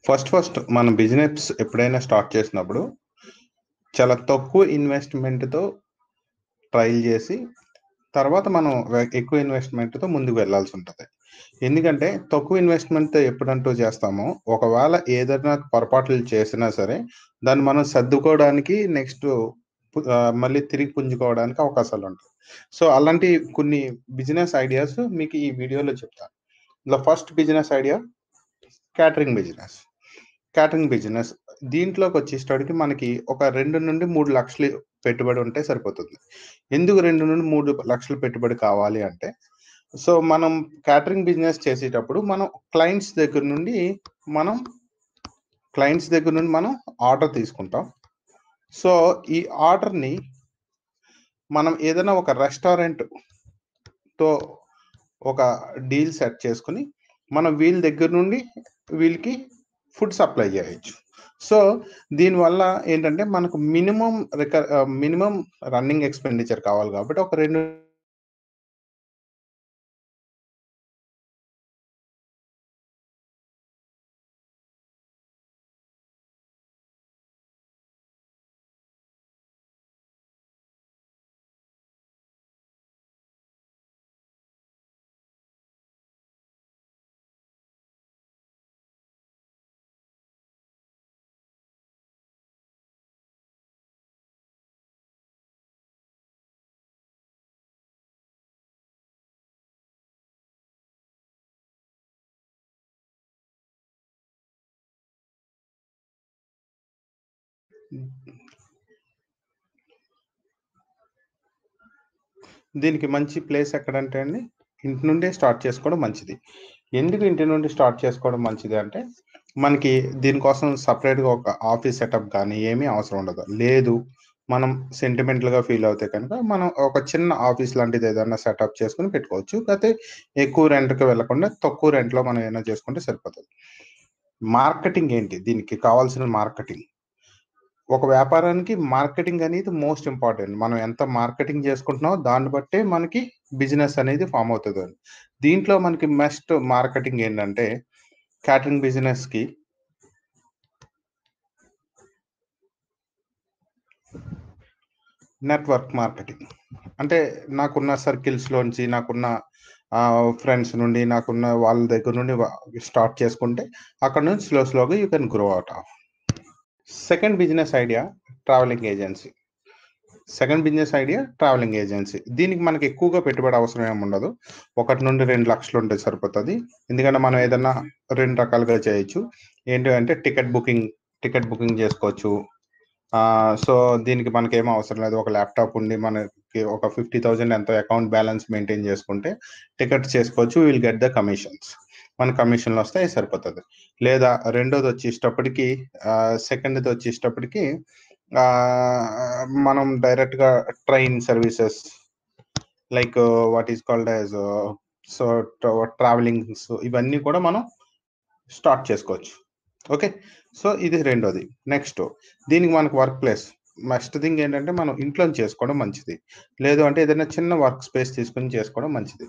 First మన business ఎప్పుడైనా start చేసినప్పుడు చాలా తక్కువ ఇన్వెస్ట్మెంట్తో ట్రైల్ చేసి తర్వాత మనం ఎక్కువ ఇన్వెస్ట్మెంట్తో ముందుకు వెళ్ళాల్సి ఉంటుంది. ఎందుకంటే తక్కువ ఇన్వెస్ట్మెంట్తో ఎప్పుడంటూ చేస్తామో ఒకవేళ ఏదైనా పొరపాట్లు చేసినా సరే దాన్ని మనం సర్దుకోవడానికి నెక్స్ట్ మళ్ళీ తిరిగి పుంజుకోవడానికి అవకాశాలు ఉంటాయి. సో అలాంటి కొన్ని బిజినెస్ ఐడియాస్ మీకు ఈ వీడియోలో చెప్తాను. The first business idea catering business. Catering business దీంట్లోకి వచ్చేటప్పటికి మనకి ఒక 2 నుండి 3 లక్షలు పెట్టుబడి ఉంటే సరిపోతుంది. ఎందుకు 2 నుండి 3 లక్షలు పెట్టుబడి కావాలి అంటే, సో మనం క్యాటరింగ్ బిజినెస్ చేసేటప్పుడు మనం క్లయింట్స్ దగ్గర నుండి మనం ఆర్డర్ తీసుకుంటాం. సో ఈ ఆర్డర్ని మనం ఏదైనా ఒక రెస్టారెంట్తో ఒక డీల్ సెట్ చేసుకుని మనం వీళ్ళ దగ్గర నుండి వీళ్ళకి ఫుడ్ సప్లై చేయొచ్చు. సో దీనివల్ల ఏంటంటే మనకు మినిమం రన్నింగ్ ఎక్స్పెండిచర్ కావాలి కాబట్టి ఒక 2 దీనికి మంచి ప్లేస్ ఎక్కడంటే అండి, ఇంటి నుండే స్టార్ట్ చేసుకోవడం మంచిది. ఎందుకు ఇంటి నుండి స్టార్ట్ చేసుకోవడం మంచిది అంటే, మనకి దీనికోసం సపరేట్గా ఒక ఆఫీస్ సెటప్ కానీ ఏమీ అవసరం ఉండదు. లేదు మనం సెంటిమెంటల్గా ఫీల్ అవుతే కనుక మనం ఒక చిన్న ఆఫీస్ లాంటిది ఏదైనా సెటప్ చేసుకుని పెట్టుకోవచ్చు. అయితే ఎక్కువ రెంట్కి వెళ్ళకుండా తక్కువ రెంట్లో మనం ఏమైనా చేసుకుంటే సరిపోతుంది. మార్కెటింగ్ ఏంటి? దీనికి కావాల్సిన మార్కెటింగ్. ఒక వ్యాపారానికి మార్కెటింగ్ అనేది మోస్ట్ ఇంపార్టెంట్. మనం ఎంత మార్కెటింగ్ చేసుకుంటున్నామో దాన్ని బట్టే మనకి బిజినెస్ అనేది ఫామ్ అవుతుంది. దీంట్లో మనకి మస్ట్ మార్కెటింగ్ ఏంటంటే, క్యాటరింగ్ బిజినెస్కి నెట్వర్క్ మార్కెటింగ్. అంటే నాకున్న సర్కిల్స్లోంచి, నాకున్న ఫ్రెండ్స్ నుండి, నాకున్న వాళ్ళ దగ్గర నుండి స్టార్ట్ చేసుకుంటే అక్కడ నుంచి స్లోగా you can grow out of. Second business idea travelling agency. దీనికి మనకి ఎక్కువగా పెట్టుబడి అవసరం ఏమి ఉండదు. 1 నుండి 2 లక్షలు ఉంటే సరిపోతుంది. ఎందుకంటే మనం ఏదైనా 2 రకాలుగా చేయొచ్చు. ఏంటి అంటే టికెట్ బుకింగ్ చేసుకోవచ్చు. సో దీనికి మనకేమో అవసరం లేదు. ఒక ల్యాప్టాప్ ఉండి మనకి ఒక 50,000 ఎంతో అకౌంట్ బ్యాలెన్స్ మెయింటైన్ చేసుకుంటే టికెట్స్ చేసుకోవచ్చు. Will get the commissions. మన కమిషన్లు వస్తాయి, సరిపోతుంది. లేదా రెండోది వచ్చేటప్పటికి సెకండ్ది వచ్చేటప్పటికి మనం డైరెక్ట్గా train services like what is called as so travellings ఇవన్నీ కూడా మనం స్టార్ట్ చేసుకోవచ్చు. ఓకే, సో ఇది రెండోది. నెక్స్ట్ దీనికి మనకు వర్క్ ప్లేస్. నెక్స్ట్ థింగ్ ఏంటంటే మనం ఇంట్లో చేసుకోవడం మంచిది. లేదు అంటే ఏదైనా చిన్న వర్క్ స్పేస్ తీసుకుని చేసుకోవడం మంచిది.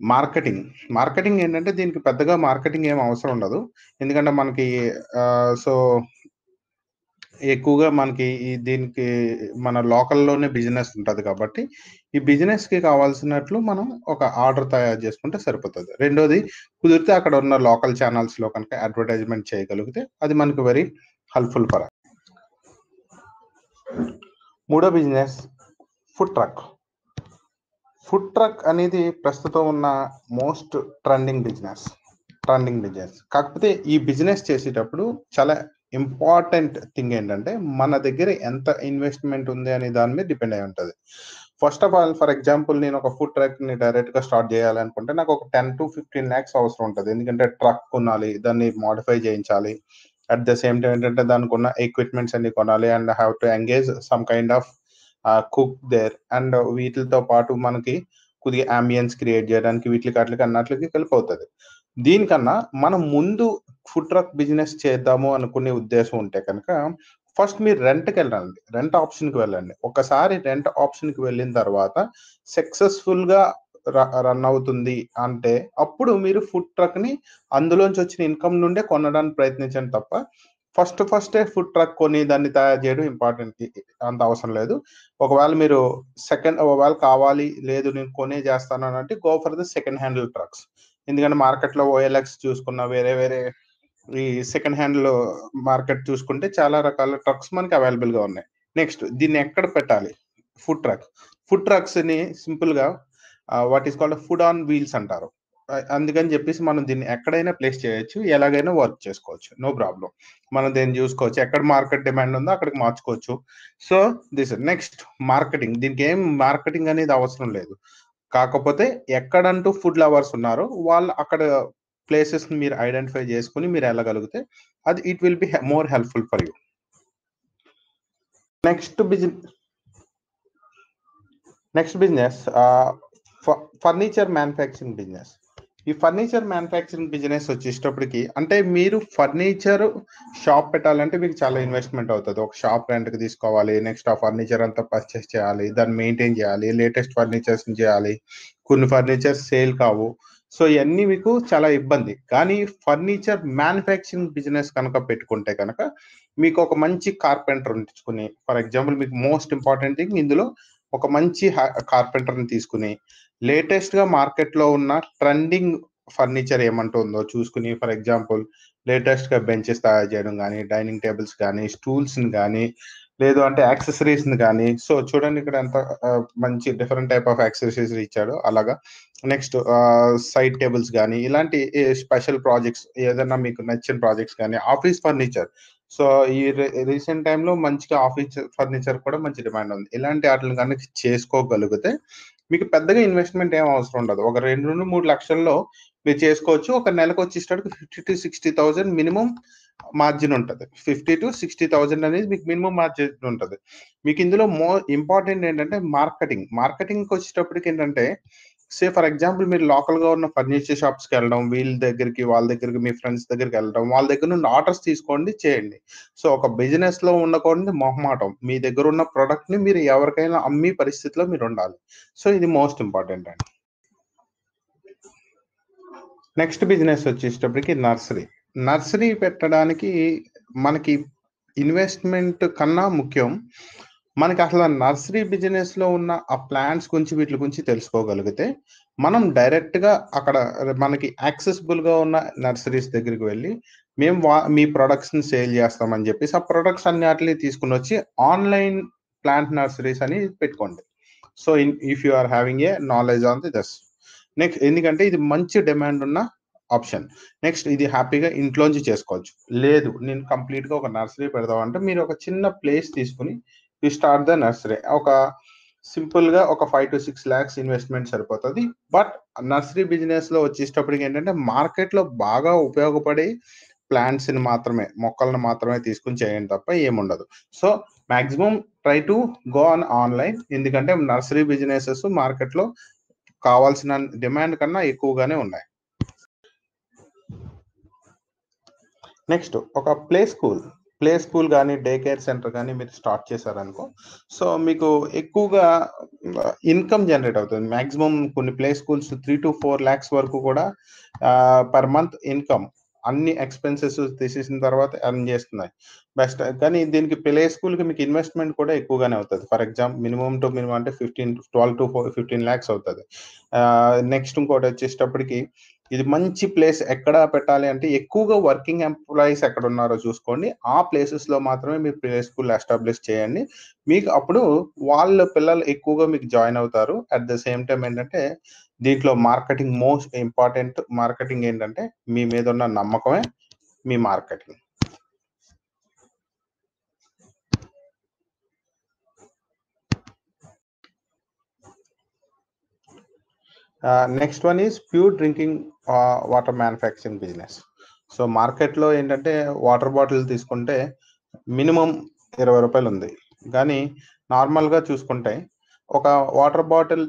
మార్కెటింగ్ ఏంటంటే దీనికి పెద్దగా మార్కెటింగ్ ఏం అవసరం ఉండదు. ఎందుకంటే మనకి సో ఎక్కువగా మనకి దీనికి మన లోకల్లోనే బిజినెస్ ఉంటుంది కాబట్టి ఈ బిజినెస్కి కావాల్సినట్లు మనం ఒక ఆర్డర్ తయారు చేసుకుంటే సరిపోతుంది. రెండోది కుదిరితే అక్కడ ఉన్న లోకల్ ఛానల్స్లో కనుక అడ్వర్టైజ్మెంట్ చేయగలిగితే అది మనకు వెరీ హెల్ప్ఫుల్ ఫర్. మూడో బిజినెస్ ఫుడ్ ట్రక్ అనేది ప్రస్తుతం ఉన్న మోస్ట్ ట్రెండింగ్ బిజినెస్. కాకపోతే ఈ బిజినెస్ చేసేటప్పుడు చాలా ఇంపార్టెంట్ థింగ్ ఏంటంటే మన దగ్గర ఎంత ఇన్వెస్ట్మెంట్ ఉంది అనే దాని మీద డిపెండ్ అయి ఉంటుంది. First of all for example నేను ఒక ఫుడ్ ట్రక్ని డైరెక్ట్గా స్టార్ట్ చేయాలనుకుంటే నాకు ఒక 10 to 15 lakhs అవసరం ఉంటుంది. ఎందుకంటే ట్రక్ కొనాలి, దాన్ని మోడిఫై చేయించాలి, అట్ ద సేమ్ టైం ఏంటంటే దానికి ఉన్న ఎక్విప్మెంట్స్ అన్ని కొనాలి and have to engage some kind of cook there. And వీటితో పాటు మనకి కొద్దిగా అంబియన్స్ క్రియేట్ చేయడానికి వీటికి అన్నట్లకి కలిపి అవుతుంది. దీనికన్నా మనం ముందు ఫుడ్ ట్రక్ బిజినెస్ చేద్దాము అనుకునే ఉద్దేశం ఉంటే కనుక ఫస్ట్ మీరు రెంట్ ఆప్షన్కి వెళ్ళండి. ఒకసారి రెంట్ ఆప్షన్కి వెళ్ళిన తర్వాత సక్సెస్ఫుల్గా రన్ అవుతుంది అంటే అప్పుడు మీరు ఫుడ్ ట్రక్‌ని అందులోంచి వచ్చిన ఇన్‌కమ్ నుండే కొనడానికి ప్రయత్నించండి తప్ప, ఫస్టే ఫుడ్ ట్రక్ కొని దాన్ని తయారు చేయడం ఇంపార్టెంట్ అంత అవసరం లేదు. ఒకవేళ మీరు ఒకవేళ కావాలి, లేదు నేను కొనే చేస్తాను అనంటే go for the second handle trucks. ఎందుకంటే మార్కెట్‌లో ఓఎల్ఎక్స్ చూసుకున్న వేరే ఈ సెకండ్ హ్యాండ్‌లో మార్కెట్ చూసుకుంటే చాలా రకాల ట్రక్స్ మనకి అవైలబుల్‌గా ఉన్నాయి. నెక్స్ట్ దీన్ని ఎక్కడ పెట్టాలి? Food truck. ఫుడ్ ట్రక్స్‌ని సింపుల్‌గా what is called food on wheels అంటారు. అందుకని చెప్పేసి మనం దీన్ని ఎక్కడైనా ప్లేస్ చేయొచ్చు. ఎలాగైనా వర్క్ చేసుకోవచ్చు. No problem. మనం దీన్ని చూసుకోవచ్చు. ఎక్కడ మార్కెట్ డిమాండ్ ఉందో అక్కడికి మార్చుకోవచ్చు. So, next marketing. దీనికి ఏం మార్కెటింగ్ అనేది అవసరం లేదు. కాకపోతే ఎక్కడంటూ ఫుడ్ లవర్స్ ఉన్నారో వాళ్ళు అక్కడ ప్లేసెస్‌ని మీరు ఐడెంటిఫై చేసుకొని మీరు ఎళ్ళగలిగితే అది it will be more helpful for you. Next business furniture manufacturing business. ఈ ఫర్నిచర్ మ్యానుఫ్యాక్చరింగ్ బిజినెస్ వచ్చేటప్పటికి అంటే మీరు ఫర్నిచర్ షాప్ పెట్టాలంటే మీకు చాలా ఇన్వెస్ట్‌మెంట్ అవుతది. ఒక షాప్ రెంట్‌కి తీసుకోవాలి. నెక్స్ట్ ఆ ఫర్నిచర్ అంతా పర్చేస్ చేయాలి. దాన్ని మెయింటైన్ చేయాలి. లేటెస్ట్ ఫర్నిచర్స్‌ని చేయాలి. కొన్ని ఫర్నిచర్స్ సేల్ కావు. సో, ఇయన్నీ మీకు చాలా ఇబ్బంది. కానీ ఫర్నిచర్ మ్యానుఫ్యాక్చరింగ్ బిజినెస్ కనుక పెట్టుకుంటే కనుక మీకు ఒక మంచి కార్పెంటర్ ఉంచుకొని ఫర్ ఎగ్జాంపుల్ మీకు మోస్ట్ ఇంపార్టెంట్ థింగ్ ఇందులో ఒక మంచి కార్పెంటర్‌ని తీసుకొని లేటెస్ట్‌గా మార్కెట్‌లో ఉన్న ట్రెండింగ్ ఫర్నిచర్ ఏమంటుందో చూసుకొని ఫర్ ఎగ్జాంపుల్ లేటెస్ట్‌గా బెంచెస్ తయారు చేయడం గానీ, డైనింగ్ టేబుల్స్ గానీ, స్టూల్స్‌ని గానీ, లేదు అంటే యాక్సెసరీస్‌ని గానీ సో, చూడండి ఇక్కడ ఎంత మంచి డిఫరెంట్ టైప్ ఆఫ్ యాక్సెసరీస్ ఇచ్చాడో అలాగా. నెక్స్ట్ సైడ్ టేబుల్స్ గానీ, ఇలాంటి స్పెషల్ ప్రాజెక్ట్స్ ఏదన్నా మీకు నచ్చిన ప్రాజెక్ట్స్ గానీ, ఆఫీస్ ఫర్నిచర్. సో, ఈ రీసెంట్ టైమ్‌లో మంచిగా ఆఫీస్ ఫర్నిచర్ కూడా మంచి డిమాండ్ ఉంది. ఇలాంటి ఆటిలిని గనక చేసుకోగలిగితే మీకు పెద్దగా ఇన్వెస్ట్‌మెంట్ ఏం అవసరం ఉండదు. ఒక 2-3 లక్షల్లో మీరు చేసుకోవచ్చు. ఒక నెలకొచ్చేటప్పటికి 50,000-60,000 మినిమమ్ మార్జిన్ ఉంటది. 50,000-60,000 అనేది మీకు మినిమమ్ మార్జిన్ ఉంటది. మీకు ఇందులో ఇంపార్టెంట్ ఏంటంటే మార్కెటింగ్. మార్కెటింగ్‌కొచ్చేటప్పటికి ఏంటంటే ఫర్ ఎగ్జాంపుల్ మీరు లోకల్‌గా ఉన్న ఫర్నిచర్ షాప్స్‌కెళ్ళడం, వీళ్ళ దగ్గరికి, వాళ్ళ దగ్గరికి, మీ ఫ్రెండ్స్ దగ్గరికెళ్ళడం, వాళ్ళ దగ్గర నుండి ఆర్డర్స్ తీసుకోండి, చేయండి. సో, ఒక బిజినెస్‌లో ఉండకూడనిది మొహమాటం. మీ దగ్గరున్న ప్రొడక్ట్‌ని మీరు ఎవరికైనా అమ్మే పరిస్థితిలో మీరుండాలి. సో, ఇది మోస్ట్ ఇంపార్టెంట్ అండి. నెక్స్ట్ బిజినెస్ వచ్చేటప్పటికి నర్సరీ. నర్సరీ పెట్టడానికి మనకి ఇన్వెస్ట్‌మెంట్ కన్నా ముఖ్యం. మనకి అసల నర్సరీ బిజినెస్‌లో ఉన్న ఆ ప్లాంట్స్ గురించి వీటిల గురించి తెలుసుకోగలిగితే, మనం డైరెక్ట్‌గా అక్కడ మనకి యాక్సెసిబుల్‌గా ఉన్న నర్సరీస్ దగ్గరికి వెళ్లి, మేము మీ ప్రొడక్ట్స్‌ని సేల్ చేస్తామని చెప్పేసి, ఆ ప్రొడక్ట్స్ అన్నిటిని తీసుకొనొచ్చి ఆన్‌లైన్ ప్లాంట్ నర్సరీస్ అని పెట్టుకోండి. So, if you are having a knowledge on this. Next ఎందుకంటే ఇది మంచి డిమాండ్ ఉన్న ఆప్షన్. నెక్స్ట్ ఇది హ్యాపీగా ఇంట్లోంచి చేసుకోవచ్చు. లేదు నేను కంప్లీట్‌గా ఒక నర్సరీ పెడదాం అంటే మీరు ఒక చిన్న ప్లేస్ తీసుకొని యూ స్టార్ట్ ద నర్సరీ. ఒక సింపుల్‌గా ఒక 5-6 లాక్స్ ఇన్వెస్ట్‌మెంట్ సరిపోతది. బట్ నర్సరీ బిజినెస్‌లో వచ్చేటప్పటికి ఏంటంటే మార్కెట్‌లో బాగా ఉపయోగపడే ప్లాంట్స్‌ని మాత్రమే, మొక్కలను మాత్రమే తీసుకొని చేయండి తప్ప ఏముండదు. So, maximum try to go online. ఎందుకంటే నర్సరీ బిజినెసెస్ మార్కెట్‌లో కావాల్సిన డిమాండ్ కన్నా ఎక్కువగానే ఉన్నాయి. నెక్స్ట్ ఒక ప్లే స్కూల్ గానీ, డే కేర్ సెంటర్ గానీ మీరు స్టార్ట్ చేశారనుకో, సో మీకు ఎక్కువగా ఇన్‌కమ్ జనరేట్ అవుతుంది. మాక్సిమం కొన్ని ప్లే స్కూల్స్ 3-4 లాక్స్ వరకు కూడా పర్ మంత్ ఇన్‌కమ్ అన్ని ఎక్స్‌పెన్సెస్ తీసేసిన తర్వాత ఎర్న్ చేస్తున్నాయి. బెస్ట్ కానీ దీనికి ప్లే స్కూల్‌కి మీకు ఇన్వెస్ట్‌మెంట్ కూడా ఎక్కువగానే అవుతది. For example minimum to minimum అంటే 12-15 లాక్స్ అవుతది. నెక్స్ట్ ఇంకోటొచ్చేటప్పటికి ఇది మంచి ప్లేస్ ఎక్కడ పెట్టాలి అంటే ఎక్కువగా వర్కింగ్ ఎంప్లాయీస్ ఎక్కడున్నారో చూసుకోండి. ఆ ప్లేసెస్‌లో మాత్రమే మీరు ప్లే స్కూల్ ఎస్టాబ్లిష్ చేయండి. మీకు అప్పుడు వాళ్ళ పిల్లలు ఎక్కువగా మీకు జాయిన్ అవుతారు. అట్ ద సేమ్ టైమ్ ఏంటంటే దీంట్లో మార్కెటింగ్ మోస్ట్ ఇంపార్టెంట్ మార్కెటింగ్ ఏంటంటే మీ మీద ఉన్న నమ్మకమే మీ marketing. Next one is pure drinking water manufacturing business. So, మార్కెట్‌లో ఏంటంటే వాటర్ బాటిల్ తీసుకుంటే మినిమమ్ రూ. 20 ఉంది. కానీ నార్మల్‌గా చూసుకుంటే ఒక వాటర్ బాటిల్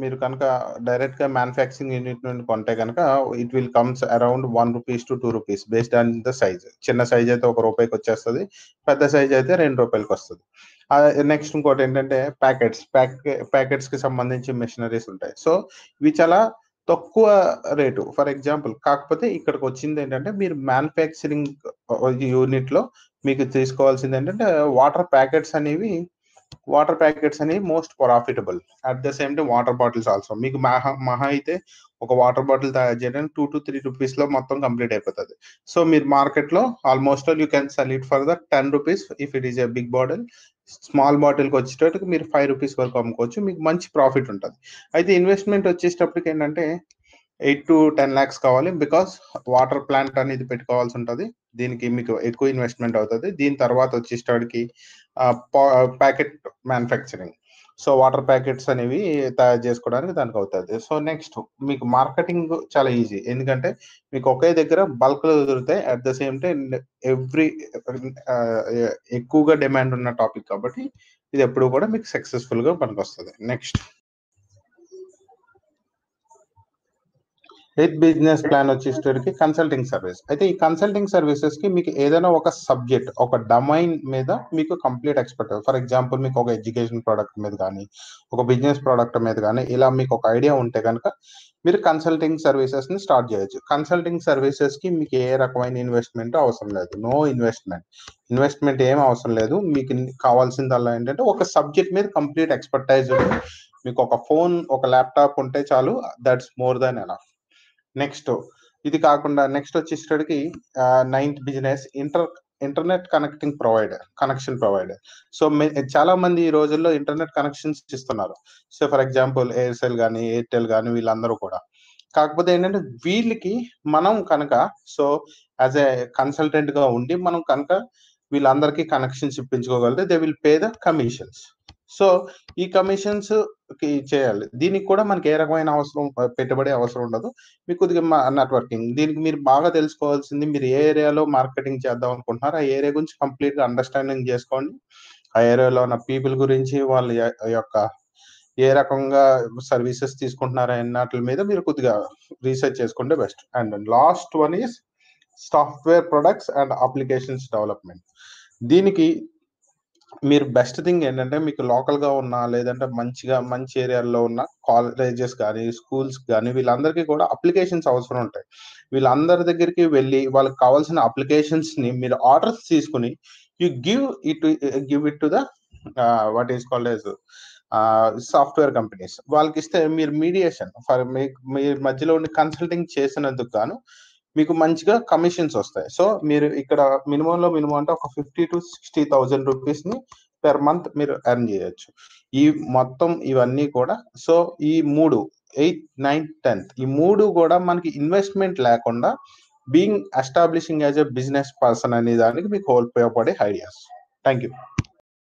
మీరు కనుక డైరెక్ట్‌గా మ్యానుఫ్యాక్చరింగ్ యూనిట్ నుండి కొంటే గనక it will comes around ₹1-2 based on the size. చిన్న సైజ్ అయితే ₹1 వచ్చేస్తది. పెద్ద సైజ్ అయితే ₹2 నెక్స్ట్ ఇంకోటేంటంటే ప్యాకెట్స్‌కి సంబంధించి మెషినరీస్ ఉంటాయి. సో, ఇవి చాలా తక్కువ రేటు. ఫర్ ఎగ్జాంపుల్ కాకపోతే ఇక్కడికొచ్చిందేంటంటే మీరు మ్యానుఫ్యాక్చరింగ్ యూనిట్‌లో మీకు తీసుకోవాల్సిందేంటంటే వాటర్ ప్యాకెట్స్ అనేవి most profitable. At the same time water bottles also. మీకు మహా అయితే ఒక వాటర్ బాటిల్ తయారు చేయడానికి ₹2-3 మొత్తం కంప్లీట్ అయిపోతది. సో, మీరు మార్కెట్‌లో almost all you can sell it for the ₹10 if it is a big bottle. Small బాటిల్‌కొచ్చేటప్పటికి మీరు ₹5 వరకు అమ్ముకోవచ్చు. మీకు మంచి ప్రాఫిట్ ఉంటది. అయితే ఇన్వెస్ట్‌మెంట్ వచ్చేటప్పటికేంటంటే 8-10 లాక్స్ కావాలి. బికాస్ వాటర్ ప్లాంట్ అనేది పెట్టుకోవాల్సి ఉంటది. దీనికి మీకు ఎక్కువ ఇన్వెస్ట్‌మెంట్ అవుతది. దీని తర్వాత వచ్చేటప్పటికి packet manufacturing. So, water packets అనేవి తయారు చేసుకోవడానికి దానికవుతది. సో, నెక్స్ట్ మీకు మార్కెటింగ్ చాలా ఈజీ. ఎందుకంటే మీకు ఒకే దగ్గర బల్క్‌లో దొరుకుతాయి. At the same time every ఎక్కువగా డిమాండ్ ఉన్న టాపిక్ కాబట్టి ఇది ఎప్పుడు కూడా మీకు సక్సెస్‌ఫుల్‌గా పనికొస్తది. నెక్స్ట్ ఎయిత్ బిజినెస్ ప్లాన్ వచ్చేసరికి కన్సల్టింగ్ సర్వీస్. అయితే ఈ కన్సల్టింగ్ సర్వీసెస్‌కి మీకు ఏదైనా ఒక సబ్జెక్ట్, ఒక డొమైన్ మీద మీకు కంప్లీట్ ఎక్స్‌పర్ట్. ఫర్ ఎగ్జాంపుల్ మీకు ఒక ఎడ్యుకేషన్ ప్రొడక్ట్ మీద గాని, ఒక బిజినెస్ ప్రొడక్ట్ మీద గాని ఇలా మీకు ఒక ఐడియా ఉంటే గనక మీరు కన్సల్టింగ్ సర్వీసెస్‌ని స్టార్ట్ చేయొచ్చు. కన్సల్టింగ్ సర్వీసెస్‌కి మీకు ఏ రకమైన ఇన్వెస్ట్‌మెంట్ అవసరం లేదు. No investment. ఇన్వెస్ట్‌మెంట్ ఏం అవసరం లేదు. మీకు కావాల్సిందల్లా ఏంటంటే ఒక సబ్జెక్ట్ మీద కంప్లీట్ ఎక్స్‌పర్టైజ్ ఉండి మీకు ఒక ఫోన్, ఒక ల్యాప్‌టాప్ ఉంటే చాలు. That's more than enough. Next ఇది కాకుండా నెక్స్ట్ వచ్చేసరికి ninth business internet connection provider. So, చాలా మంది ఈ రోజుల్లో ఇంటర్నెట్ కనెక్షన్స్ ఇస్తున్నారు. సో, ఫర్ ఎగ్జాంపుల్ ఎయిర్‌సెల్ గాని, ఎయిర్‌టెల్ గాని వీళ్ళందరూ కూడా. కాకపోతే ఏంటంటే వీళ్ళకి మనం కనుక సో, యాస్ ఎ కన్సల్టెంట్‌గా ఉండి మనం కనుక వీళ్ళందరికీ కనెక్షన్స్ ఇప్పించుకోగలిగితే they will pay the commissions. So, ఈ కమిషన్స్‌కి చేయాలి. దీనికి కూడా మనకి ఏ రకమైన పెట్టుబడి అవసరం ఉండదు. మీకు కొద్దిగా నెట్వర్కింగ్. దీనికి మీరు బాగా తెలుసుకోవాల్సింది మీరు ఏ ఏరియాలో మార్కెటింగ్ చేద్దాం అనుకుంటున్నారో, ఆ ఏరియా గురించి కంప్లీట్‌గా అండర్‌స్టాండింగ్ చేసుకోండి. ఆ ఏరియాలో ఉన్న పీపుల్ గురించి వాళ్ళ యొక్క ఏ రకంగా సర్వీసెస్ తీసుకుంటున్నారు అన్నట్ల మీద మీరు కొద్దిగా రీసెర్చ్ చేసుకుంటే best. And last one is software products and applications development. దీనికి మీరు బెస్ట్ థింగ్ ఏంటంటే మీకు లోకల్‌గా ఉన్న లేదంటే మంచి ఏరియాల్లో ఉన్న కాలేజెస్ గాని, స్కూల్స్ గాని వీళ్ళందరికీ కూడా అప్లికేషన్స్ అవసరం ఉంటాయి. వీళ్ళందరి దగ్గరికి వెళ్లి వాళ్ళకి కావాల్సిన అప్లికేషన్స్‌ని మీరు ఆర్డర్స్ తీసుకొని you give it to the what is called as software companies. వాళ్ళకిస్తే మీరు మీడియేషన్ మీరు మధ్యలో ఉండి కన్సల్టింగ్ చేసినందుకు గాను మీకు మంచిగా కమిషన్స్ వస్తాయి. సో, మీరు ఇక్కడ మినిమమ్ అంటే ఒక ₹50,000-60,000ని పెర్ మంత్ మీరు ఎర్న్ చేయొచ్చు. ఈ మొత్తం ఇవన్నీ కూడా సో, ఈ 3 ఎయిత్, నైన్త్, 10థ్ ఈ 3 కూడా మనకి ఇన్వెస్ట్‌మెంట్ లేకుండా establishing as a business person అనే దానికి మీకు ఉపయోగపడే ఐడియాస్. Thank you.